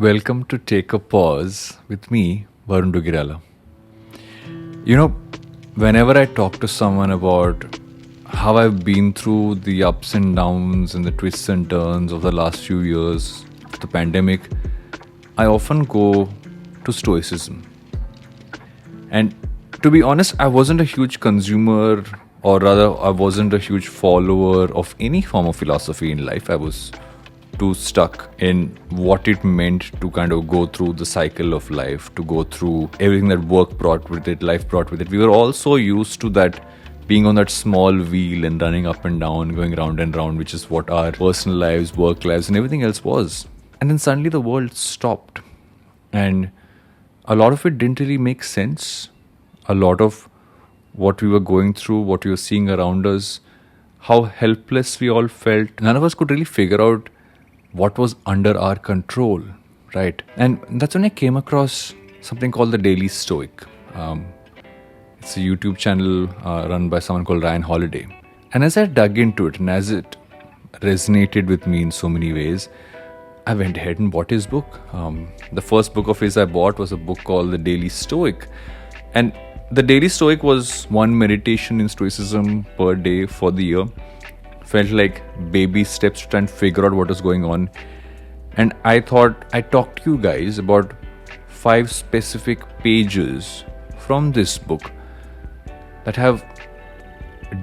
Welcome to Take a Pause with me, Varun Duggi. Whenever I talk to someone about how I've been through the ups and downs and the twists and turns of the last few years of the pandemic, I often go to Stoicism. And to be honest, I wasn't a huge consumer, or rather, I wasn't a huge follower of any form of philosophy in life. I was too stuck in what it meant to kind of go through the cycle of life, to go through everything that work brought with it, life brought with it. We were all so used to that being on that small wheel and running up and down, going round and round, which is what our personal lives, work lives, and everything else was. And then suddenly the world stopped. And a lot of it didn't really make sense. A lot of what we were going through, what we were seeing around us, how helpless we all felt. None of us could really figure out what was under our control, right? And that's when I came across something called the Daily Stoic. It's a YouTube channel run by someone called Ryan Holiday. And as I dug into it and as it resonated with me in so many ways, I went ahead and bought his book. The first book of his I bought was a book called The Daily Stoic. And the Daily Stoic was one meditation in Stoicism per day for the year. Felt like baby steps to try and figure out what was going on. And I thought I'd talk to you guys about 5 specific pages from this book that have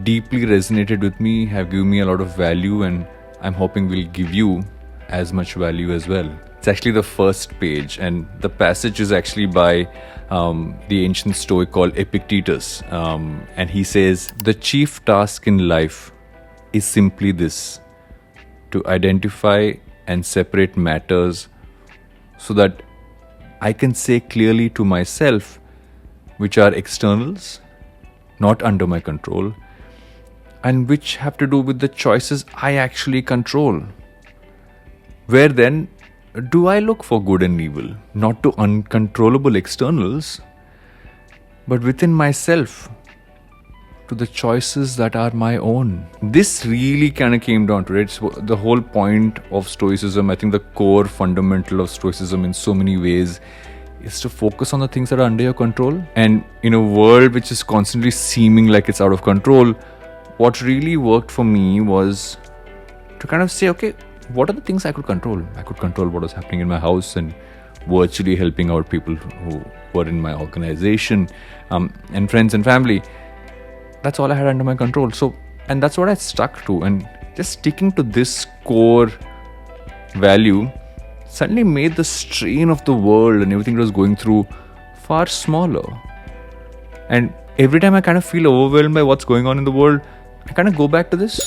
deeply resonated with me, have given me a lot of value, and I'm hoping will give you as much value as well. It's actually the first page, and the passage is actually by the ancient Stoic called Epictetus. And he says, "The chief task in life is simply this: to identify and separate matters so that I can say clearly to myself which are externals, not under my control, and which have to do with the choices I actually control. Where then do I look for good and evil? Not to uncontrollable externals, but within myself, to the choices that are my own." This really kind of came down to it. So the whole point of Stoicism, I think the core fundamental of Stoicism in so many ways, is to focus on the things that are under your control. And in a world which is constantly seeming like it's out of control, what really worked for me was to kind of say, okay, what are the things I could control? I could control what was happening in my house and virtually helping out people who were in my organization, and friends and family. That's all I had under my control. And that's what I stuck to. And just sticking to this core value suddenly made the strain of the world and everything it was going through far smaller. And every time I kind of feel overwhelmed by what's going on in the world, I kind of go back to this.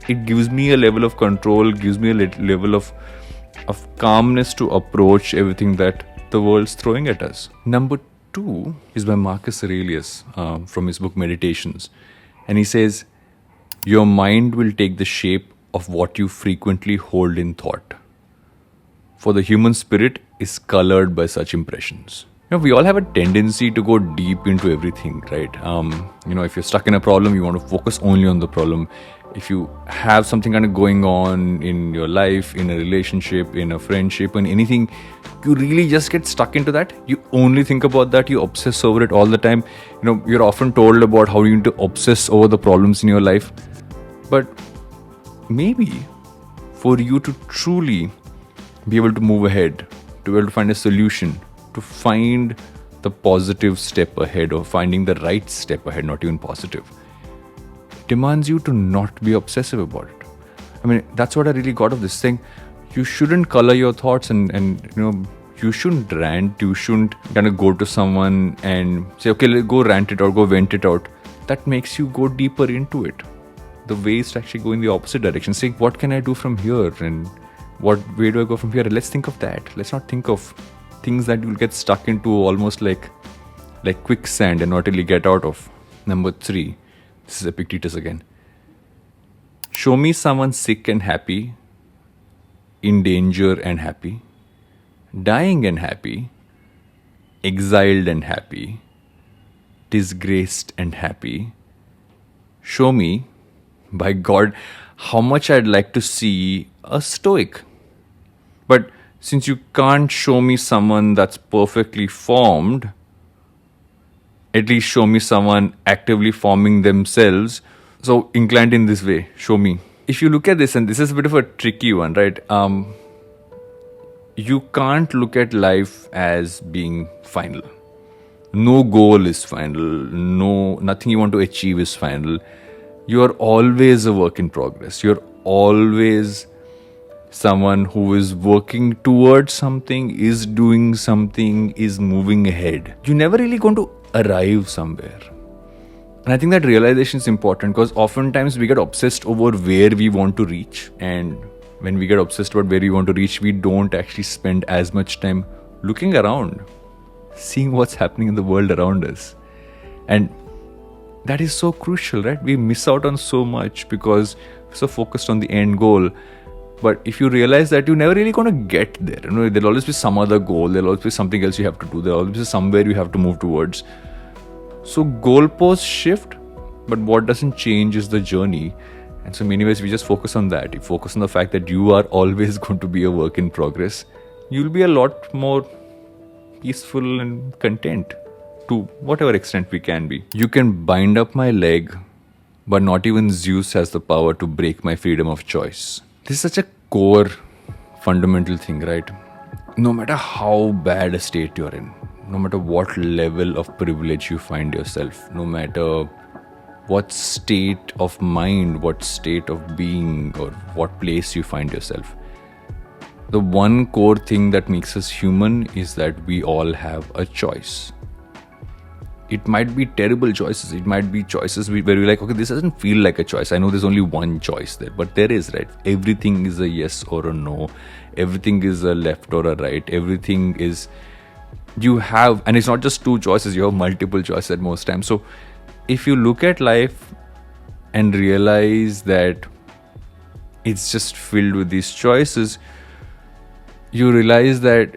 It gives me a level of control, gives me a level of calmness to approach everything that the world's throwing at us. Number 2 is by Marcus Aurelius from his book Meditations. And he says, "Your mind will take the shape of what you frequently hold in thought. For the human spirit is colored by such impressions." We all have a tendency to go deep into everything, right? If you're stuck in a problem, you want to focus only on the problem. If you have something kind of going on in your life, in a relationship, in a friendship, in anything, you really just get stuck into that. You only think about that. You obsess over it all the time. You're often told about how you need to obsess over the problems in your life. But maybe for you to truly be able to move ahead, to be able to find a solution, to find the positive step ahead, or finding the right step ahead, not even positive, demands you to not be obsessive about it. I mean, that's what I really got of this thing. You shouldn't color your thoughts and you shouldn't rant. You shouldn't kind of go to someone and say, okay, let's go rant it out, go vent it out. That makes you go deeper into it. The way is to actually go in the opposite direction, saying, what can I do from here? And where do I go from here? Let's think of that. Let's not think of things that you'll get stuck into almost like quicksand and not really get out of. Number 3, this is Epictetus again. "Show me someone sick and happy, in danger and happy, dying and happy, exiled and happy, disgraced and happy. Show me, by God, how much I'd like to see a Stoic. But since you can't show me someone that's perfectly formed, at least show me someone actively forming themselves. So inclined in this way, show me. If you look at this, and this is a bit of a tricky one, right? You can't look at life as being final. No goal is final. Nothing you want to achieve is final. You are always a work in progress. You're always someone who is working towards something, is doing something, is moving ahead. You're never really going to arrive somewhere. And I think that realization is important because oftentimes we get obsessed over where we want to reach. And when we get obsessed about where we want to reach, we don't actually spend as much time looking around, seeing what's happening in the world around us. And that is so crucial, right? We miss out on so much because we're so focused on the end goal. But if you realize that you're never really going to get there, there'll always be some other goal, there'll always be something else you have to do, there'll always be somewhere you have to move towards. So goalposts shift, but what doesn't change is the journey. And so in many ways, we just focus on that. You focus on the fact that you are always going to be a work in progress. You'll be a lot more peaceful and content to whatever extent we can be. You can bind up my leg, but not even Zeus has the power to break my freedom of choice. This is such a core, fundamental thing, right? No matter how bad a state you're in, no matter what level of privilege you find yourself, no matter what state of mind, what state of being, or what place you find yourself, the one core thing that makes us human is that we all have a choice. It might be terrible choices. It might be choices where we're like, okay, this doesn't feel like a choice. I know there's only one choice there, but there is, right? Everything is a yes or a no. Everything is a left or a right. Everything is, you have, and it's not just two choices, you have multiple choices at most times. So if you look at life and realize that it's just filled with these choices, you realize that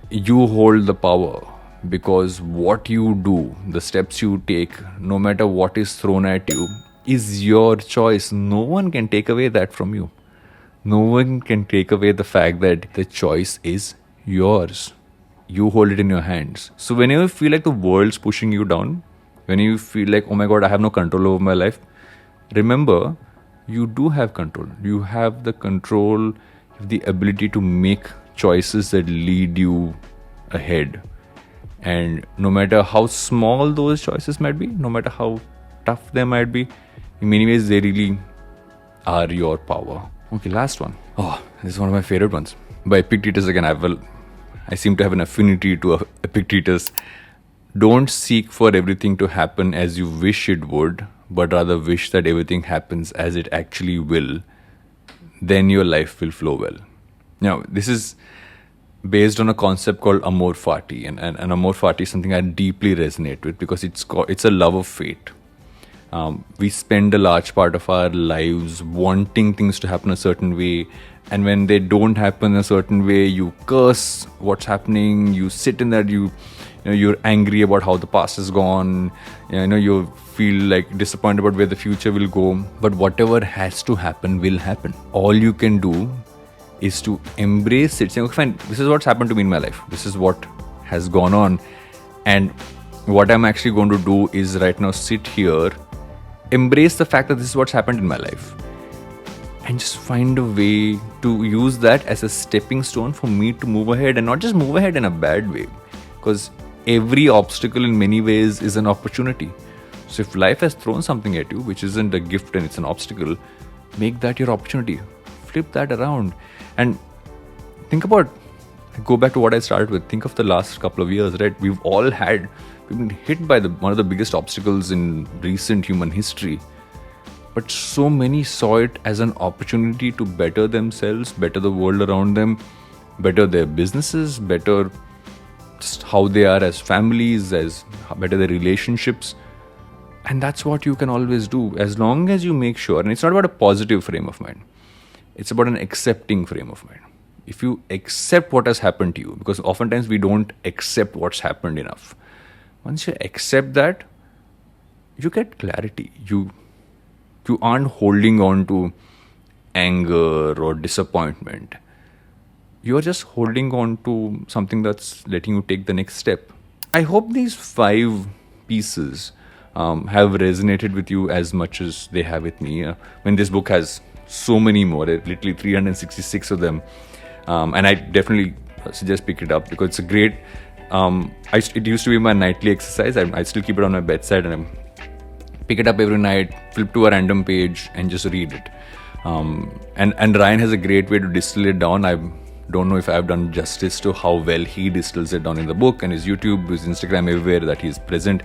you hold the power. Because what you do, the steps you take, no matter what is thrown at you, is your choice. No one can take away that from you. No one can take away the fact that the choice is yours. You hold it in your hands. So whenever you feel like the world's pushing you down, when you feel like, oh my God, I have no control over my life, remember, you do have control. You have the control, you have the ability to make choices that lead you ahead. And no matter how small those choices might be, no matter how tough they might be, in many ways they really are your power. Okay, last one. Oh, this is one of my favorite ones. By Epictetus again. I seem to have an affinity to Epictetus. Don't seek for everything to happen as you wish it would, but rather wish that everything happens as it actually will. Then your life will flow well. Now, this is based on a concept called amor fati, and amor fati is something I deeply resonate with because it's a love of fate. We spend a large part of our lives wanting things to happen a certain way, and when they don't happen a certain way, you curse what's happening. You sit in that, you're angry about how the past has gone. You feel like disappointed about where the future will go. But whatever has to happen will happen. All you can do is to embrace it, saying, okay, fine, this is what's happened to me in my life. This is what has gone on. And what I'm actually going to do is right now sit here, embrace the fact that this is what's happened in my life, and just find a way to use that as a stepping stone for me to move ahead, and not just move ahead in a bad way. Because every obstacle in many ways is an opportunity. So if life has thrown something at you, which isn't a gift and it's an obstacle, make that your opportunity. Flip that around. And go back to what I started with. Think of the last couple of years, right? We've been hit by one of the biggest obstacles in recent human history. But so many saw it as an opportunity to better themselves, better the world around them, better their businesses, better just how they are as families, better their relationships. And that's what you can always do, as long as you make sure. And it's not about a positive frame of mind. It's about an accepting frame of mind. If you accept what has happened to you, because oftentimes we don't accept what's happened enough. Once you accept that, you get clarity. You aren't holding on to anger or disappointment. you're just holding on to something that's letting you take the next step. I hope these 5 pieces have resonated with you as much as they have with me. This book has so many more, literally 366 of them. And I definitely suggest pick it up because it's a great, it used to be my nightly exercise. I still keep it on my bedside and I pick it up every night, flip to a random page and just read it. And Ryan has a great way to distill it down. I don't know if I've done justice to how well he distills it down in the book and his YouTube, his Instagram, everywhere that he's present.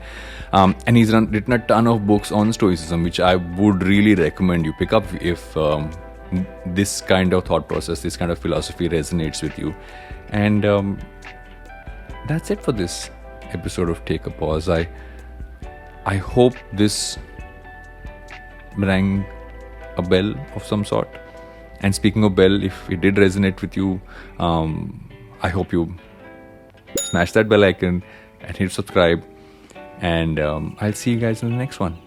And he's written a ton of books on Stoicism, which I would really recommend you pick up if this kind of thought process, this kind of philosophy resonates with you. And that's it for this episode of Take a Pause. I hope this rang a bell of some sort. And speaking of bell, if it did resonate with you, I hope you smash that bell icon and hit subscribe. And I'll see you guys in the next one.